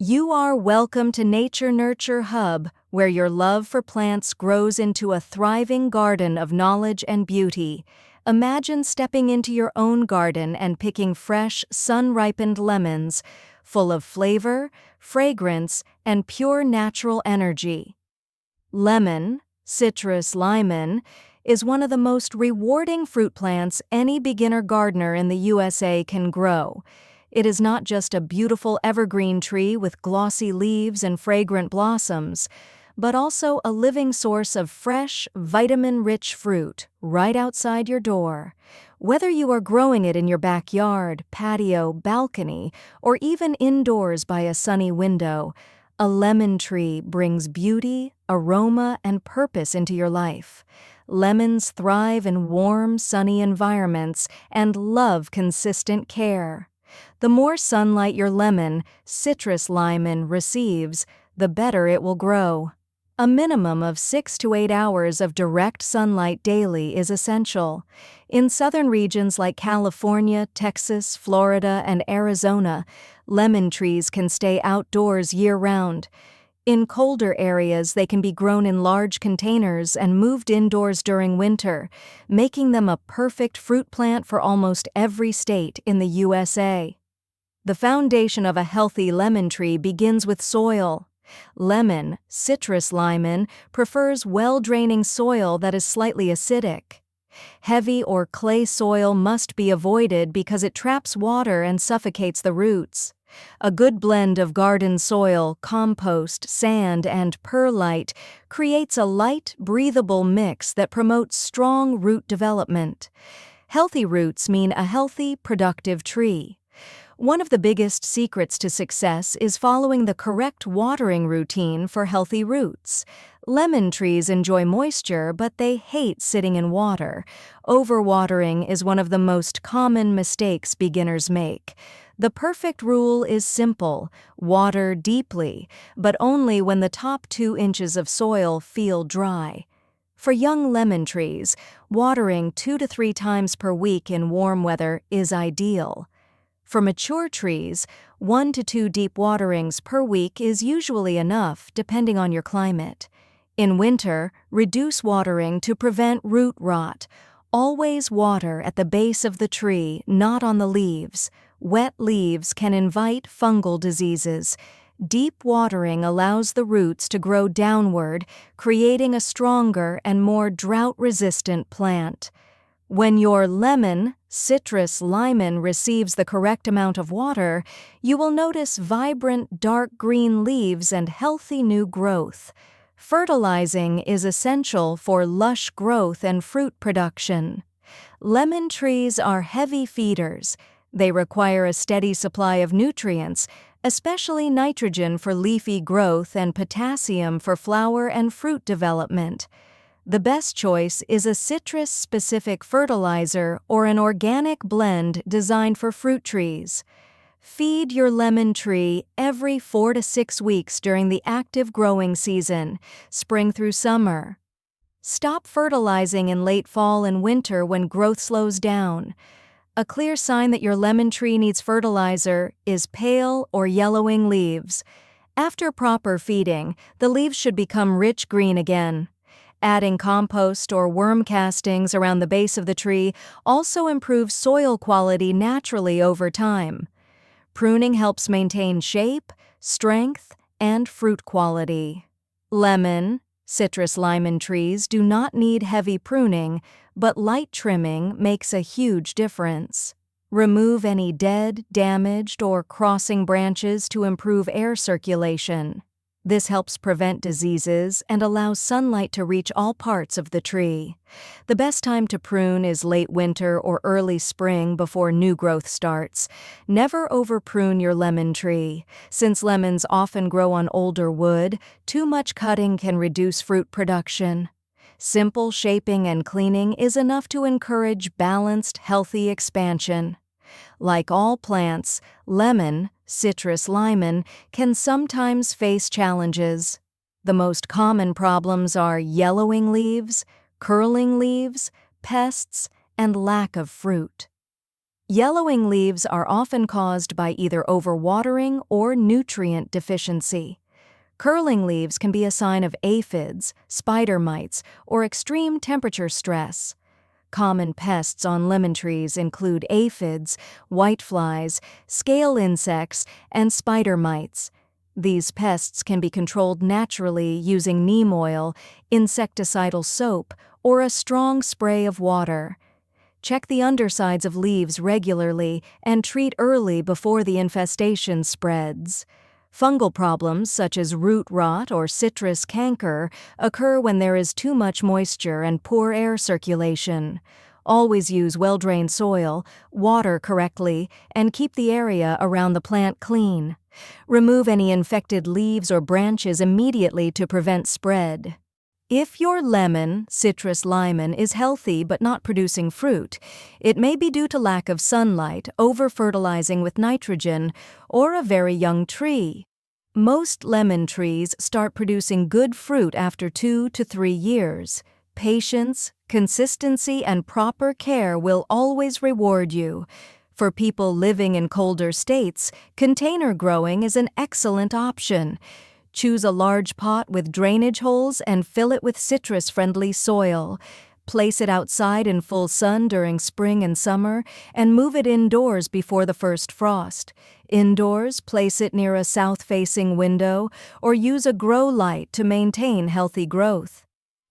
You are welcome to Nature Nurture Hub, where your love for plants grows into a thriving garden of knowledge and beauty. Imagine stepping into your own garden and picking fresh, sun-ripened lemons, full of flavor, fragrance, and pure natural energy. Lemon, Citrus limon, is one of the most rewarding fruit plants any beginner gardener in the USA can grow. It is not just a beautiful evergreen tree with glossy leaves and fragrant blossoms, but also a living source of fresh, vitamin-rich fruit right outside your door. Whether you are growing it in your backyard, patio, balcony, or even indoors by a sunny window, a lemon tree brings beauty, aroma, and purpose into your life. Lemons thrive in warm, sunny environments and love consistent care. The more sunlight your lemon, citrus limon, receives, the better it will grow. A minimum of 6 to 8 hours of direct sunlight daily is essential. In southern regions like California, Texas, Florida, and Arizona, lemon trees can stay outdoors year-round. In colder areas, they can be grown in large containers and moved indoors during winter, making them a perfect fruit plant for almost every state in the USA. The foundation of a healthy lemon tree begins with soil. Lemon, citrus limon, prefers well-draining soil that is slightly acidic. Heavy or clay soil must be avoided because it traps water and suffocates the roots. A good blend of garden soil, compost, sand, and perlite creates a light, breathable mix that promotes strong root development. Healthy roots mean a healthy, productive tree. One of the biggest secrets to success is following the correct watering routine for healthy roots. Lemon trees enjoy moisture, but they hate sitting in water. Overwatering is one of the most common mistakes beginners make. The perfect rule is simple: water deeply, but only when the top 2 inches of soil feel dry. For young lemon trees, watering 2 to 3 times per week in warm weather is ideal. For mature trees, 1 to 2 deep waterings per week is usually enough, depending on your climate. In winter, reduce watering to prevent root rot. Always water at the base of the tree, not on the leaves. Wet leaves can invite fungal diseases. Deep watering allows the roots to grow downward, creating a stronger and more drought-resistant plant. When your lemon, citrus limon receives the correct amount of water, you will notice vibrant dark green leaves and healthy new growth. Fertilizing is essential for lush growth and fruit production. Lemon trees are heavy feeders. They require a steady supply of nutrients, especially nitrogen for leafy growth and potassium for flower and fruit development. The best choice is a citrus-specific fertilizer or an organic blend designed for fruit trees. Feed your lemon tree every 4 to 6 weeks during the active growing season, spring through summer. Stop fertilizing in late fall and winter when growth slows down. A clear sign that your lemon tree needs fertilizer is pale or yellowing leaves. After proper feeding, the leaves should become rich green again. Adding compost or worm castings around the base of the tree also improves soil quality naturally over time. Pruning helps maintain shape, strength, and fruit quality. Lemon, citrus limon trees do not need heavy pruning, but light trimming makes a huge difference. Remove any dead, damaged, or crossing branches to improve air circulation. This helps prevent diseases and allows sunlight to reach all parts of the tree. The best time to prune is late winter or early spring before new growth starts. Never over-prune your lemon tree. Since lemons often grow on older wood, too much cutting can reduce fruit production. Simple shaping and cleaning is enough to encourage balanced, healthy expansion. Like all plants, lemon, citrus limon, can sometimes face challenges. The most common problems are yellowing leaves, curling leaves, pests, and lack of fruit. Yellowing leaves are often caused by either overwatering or nutrient deficiency. Curling leaves can be a sign of aphids, spider mites, or extreme temperature stress. Common pests on lemon trees include aphids, whiteflies, scale insects, and spider mites. These pests can be controlled naturally using neem oil, insecticidal soap, or a strong spray of water. Check the undersides of leaves regularly and treat early before the infestation spreads. Fungal problems such as root rot or citrus canker occur when there is too much moisture and poor air circulation. Always use well-drained soil, water correctly, and keep the area around the plant clean. Remove any infected leaves or branches immediately to prevent spread. If your lemon, citrus limon, is healthy but not producing fruit, it may be due to lack of sunlight, over-fertilizing with nitrogen, or a very young tree. Most lemon trees start producing good fruit after 2 to 3 years. Patience, consistency, and proper care will always reward you. For people living in colder states, container growing is an excellent option. Choose a large pot with drainage holes and fill it with citrus-friendly soil. Place it outside in full sun during spring and summer, and move it indoors before the first frost. Indoors, place it near a south-facing window, or use a grow light to maintain healthy growth.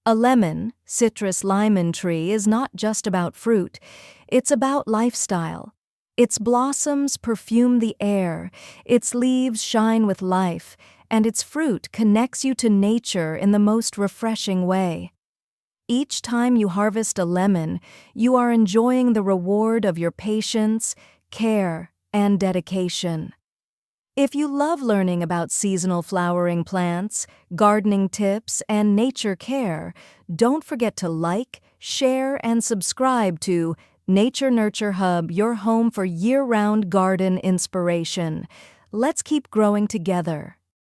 A lemon, citrus limon tree is not just about fruit, it's about lifestyle. Its blossoms perfume the air, its leaves shine with life, and its fruit connects you to nature in the most refreshing way. Each time you harvest a lemon, you are enjoying the reward of your patience, care, and dedication. If you love learning about seasonal flowering plants, gardening tips, and nature care, don't forget to like, share, and subscribe to Nature Nurture Hub, your home for year-round garden inspiration. Let's keep growing together.